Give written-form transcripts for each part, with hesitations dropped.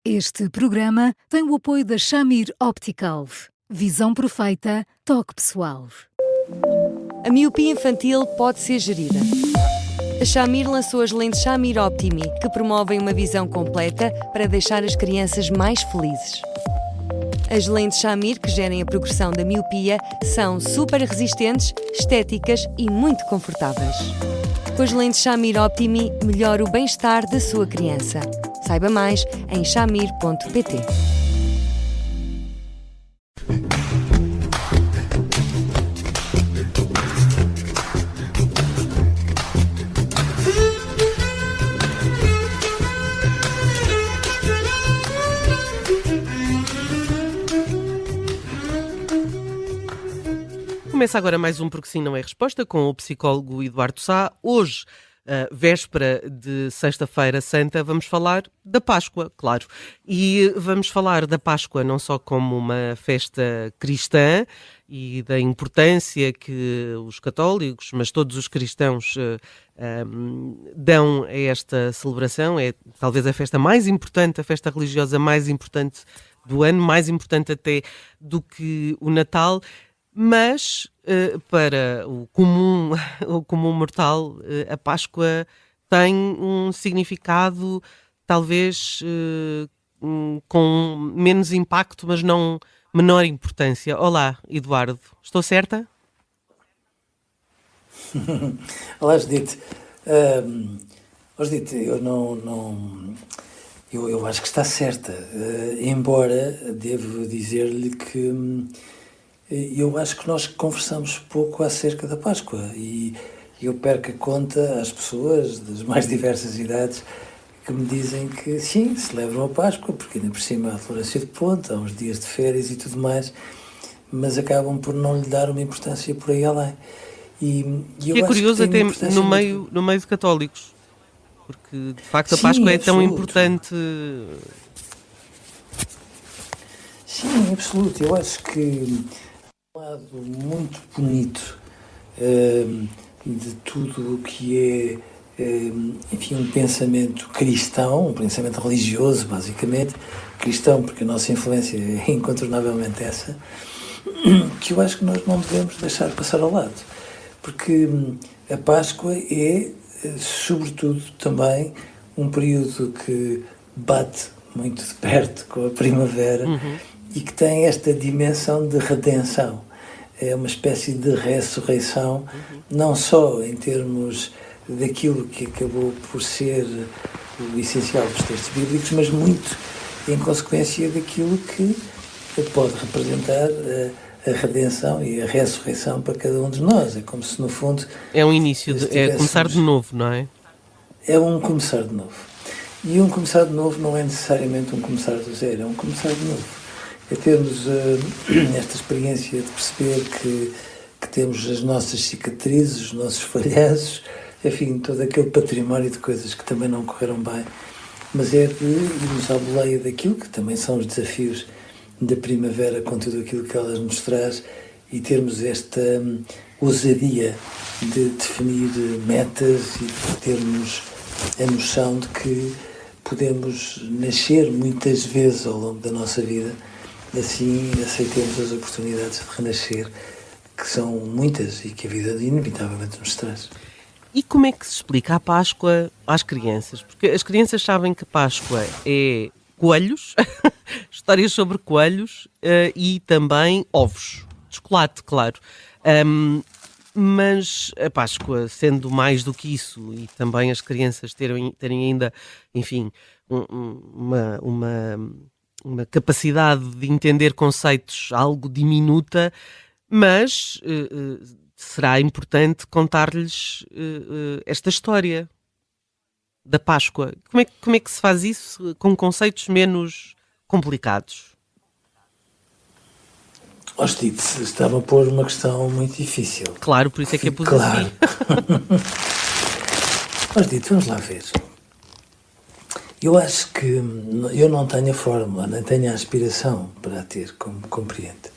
Este programa tem o apoio da Shamir Optical. Visão perfeita, toque pessoal. A miopia infantil pode ser gerida. A Shamir lançou as lentes Shamir Optimi, que promovem uma visão completa para deixar as crianças mais felizes. As lentes Shamir, que gerem a progressão da miopia, são super resistentes, estéticas e muito confortáveis. Com as lentes Shamir Optimi, melhora o bem-estar da sua criança. Saiba mais em shamir.pt. Começa agora mais um Porque Sim Não É Resposta com o psicólogo Eduardo Sá. Hoje, véspera de Sexta-feira Santa, vamos falar da Páscoa, claro. E vamos falar da Páscoa não só como uma festa cristã e da importância que os católicos, mas todos os cristãos dão a esta celebração. É talvez a festa mais importante, a festa religiosa mais importante do ano, mais importante até do que o Natal. Mas para o comum mortal, a Páscoa tem um significado talvez com menos impacto, mas não menor importância. Olá, Eduardo, estou certa? Olá, Judite. Judite, eu acho que está certa, embora devo dizer-lhe que eu acho que nós conversamos pouco acerca da Páscoa e eu perco a conta às pessoas das mais diversas idades que me dizem que sim, celebram a Páscoa, porque ainda por cima há a tolerância de ponta, há uns dias de férias e tudo mais, mas acabam por não lhe dar uma importância por aí além. E eu é curioso até no meio de católicos, porque de facto a Páscoa é tão importante. Sim, absoluto. Eu acho que um lado muito bonito de tudo o que enfim, um pensamento cristão, um pensamento religioso, basicamente, cristão, porque a nossa influência é incontornavelmente essa, que eu acho que nós não devemos deixar passar ao lado, porque a Páscoa é, sobretudo, também um período que bate muito de perto com a primavera, e que tem esta dimensão de redenção. É uma espécie de ressurreição, não só em termos daquilo que acabou por ser o essencial dos textos bíblicos, mas muito em consequência daquilo que pode representar a redenção e a ressurreição para cada um de nós. É como se, no fundo... É um início, é começar de novo, não é? É um começar de novo. E um começar de novo não é necessariamente um começar do zero, é um começar de novo. É termos esta experiência de perceber que temos as nossas cicatrizes, os nossos falhanços, enfim, todo aquele património de coisas que também não correram bem, mas é de irmos à boleia daquilo que também são os desafios da primavera, com tudo aquilo que elas nos traz, e termos esta ousadia de definir metas e de termos a noção de que podemos nascer muitas vezes ao longo da nossa vida. Assim aceitemos as oportunidades de renascer, que são muitas e que a vida inevitavelmente nos traz. E como é que se explica a Páscoa às crianças? Porque as crianças sabem que Páscoa é coelhos, histórias sobre coelhos e também ovos, de chocolate, claro. Mas a Páscoa, sendo mais do que isso, e também as crianças terem ainda, enfim, uma capacidade de entender conceitos algo diminuta, mas será importante contar-lhes esta história da Páscoa. Como é que se faz isso com conceitos menos complicados? Hostite, estava a pôr uma questão muito difícil. Claro, por isso é que é pus claro. assim. Hostite, vamos lá ver. Eu acho que eu não tenho a fórmula, nem tenho a aspiração para a ter, como compreende.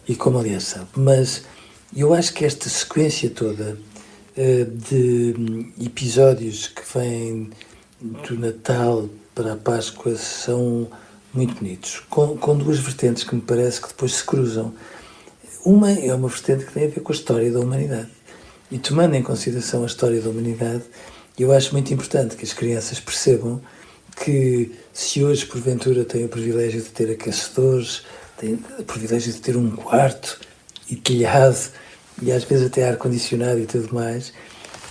E como aliás sabe. Mas eu acho que esta sequência toda de episódios que vêm do Natal para a Páscoa são muito bonitos, com duas vertentes que me parece que depois se cruzam. Uma é uma vertente que tem a ver com a história da humanidade. E tomando em consideração a história da humanidade, eu acho muito importante que as crianças percebam que se hoje, porventura, têm o privilégio de ter aquecedores, têm o privilégio de ter um quarto e telhado, e às vezes até ar-condicionado e tudo mais,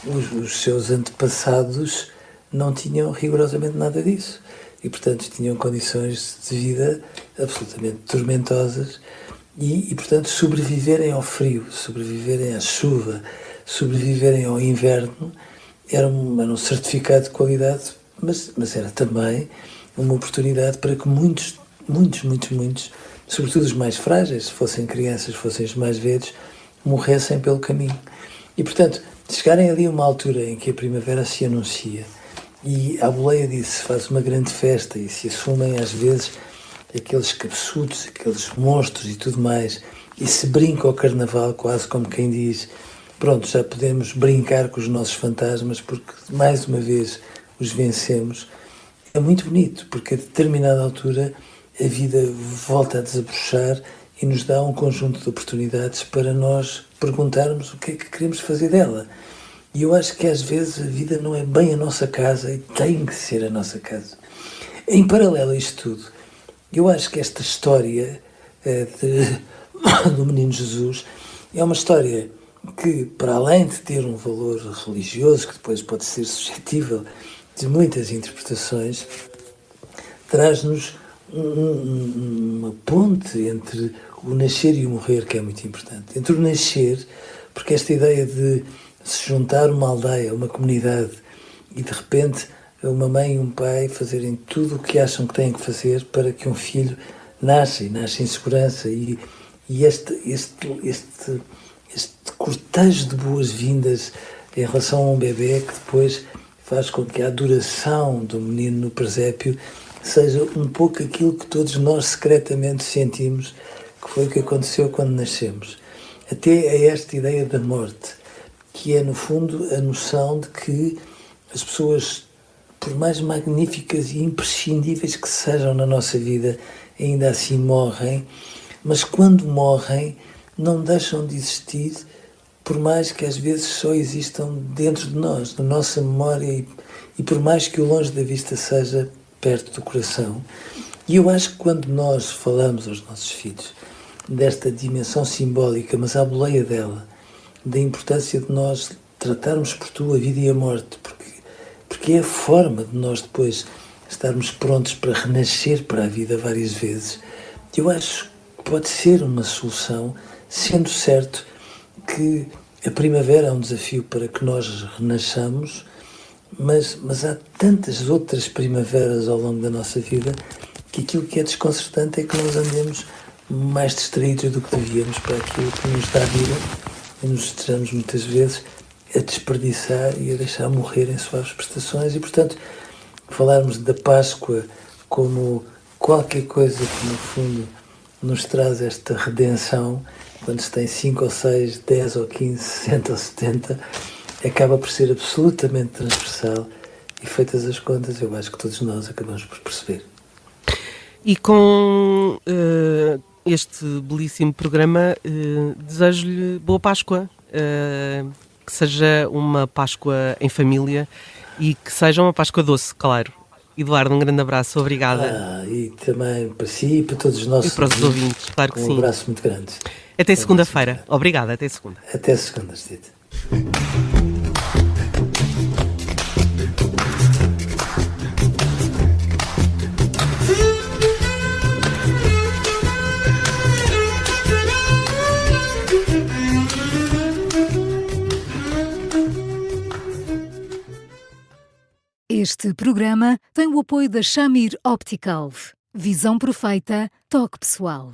os seus antepassados não tinham rigorosamente nada disso. E, portanto, tinham condições de vida absolutamente tormentosas e portanto, sobreviverem ao frio, sobreviverem à chuva, sobreviverem ao inverno, era um certificado de qualidade, mas era também uma oportunidade para que muitos, sobretudo os mais frágeis, fossem crianças, fossem os mais velhos, morressem pelo caminho. E, portanto, chegarem ali a uma altura em que a primavera se anuncia e à boleia disso se faz uma grande festa e se assumem às vezes aqueles cabeçudos, aqueles monstros e tudo mais, e se brinca ao carnaval quase como quem diz, pronto, já podemos brincar com os nossos fantasmas porque mais uma vez os vencemos. É muito bonito, porque a determinada altura a vida volta a desabrochar e nos dá um conjunto de oportunidades para nós perguntarmos o que é que queremos fazer dela. E eu acho que às vezes a vida não é bem a nossa casa e tem que ser a nossa casa. Em paralelo a isto tudo, eu acho que esta história do Menino Jesus é uma história que, para além de ter um valor religioso, que depois pode ser suscetível de muitas interpretações, traz-nos uma ponte entre o nascer e o morrer, que é muito importante. Entre o nascer, porque esta ideia de se juntar uma aldeia, uma comunidade, e de repente uma mãe e um pai fazerem tudo o que acham que têm que fazer para que um filho nasça em segurança, e este cortejo de boas-vindas em relação a um bebê que depois faz com que a adoração do menino no presépio seja um pouco aquilo que todos nós secretamente sentimos que foi o que aconteceu quando nascemos. Até a esta ideia da morte, que é, no fundo, a noção de que as pessoas, por mais magníficas e imprescindíveis que sejam na nossa vida, ainda assim morrem, mas quando morrem não deixam de existir, por mais que às vezes só existam dentro de nós, na nossa memória, e por mais que o longe da vista seja perto do coração. E eu acho que quando nós falamos aos nossos filhos desta dimensão simbólica, mas à boleia dela, da importância de nós tratarmos por tu a vida e a morte, porque é a forma de nós depois estarmos prontos para renascer para a vida várias vezes, eu acho que pode ser uma solução, sendo certo que a primavera é um desafio para que nós renasçamos, mas há tantas outras primaveras ao longo da nossa vida que aquilo que é desconcertante é que nós andemos mais distraídos do que devíamos para aquilo que nos dá vida e nos estejamos muitas vezes a desperdiçar e a deixar morrer em suaves prestações. E, portanto, falarmos da Páscoa como qualquer coisa que, no fundo, nos traz esta redenção, quando se tem 5 ou 6, 10 ou 15, 60 ou 70, acaba por ser absolutamente transversal e, feitas as contas, eu acho que todos nós acabamos por perceber. E com este belíssimo programa, desejo-lhe boa Páscoa, que seja uma Páscoa em família e que seja uma Páscoa doce, claro. Eduardo, um grande abraço, obrigada. E também para si e para todos os nossos e para os ouvintes, claro que sim. Um abraço muito grande. Até segunda-feira. Obrigada, até segunda. Até segunda, Steve. Este programa tem o apoio da Shamir Optical. Visão perfeita, toque pessoal.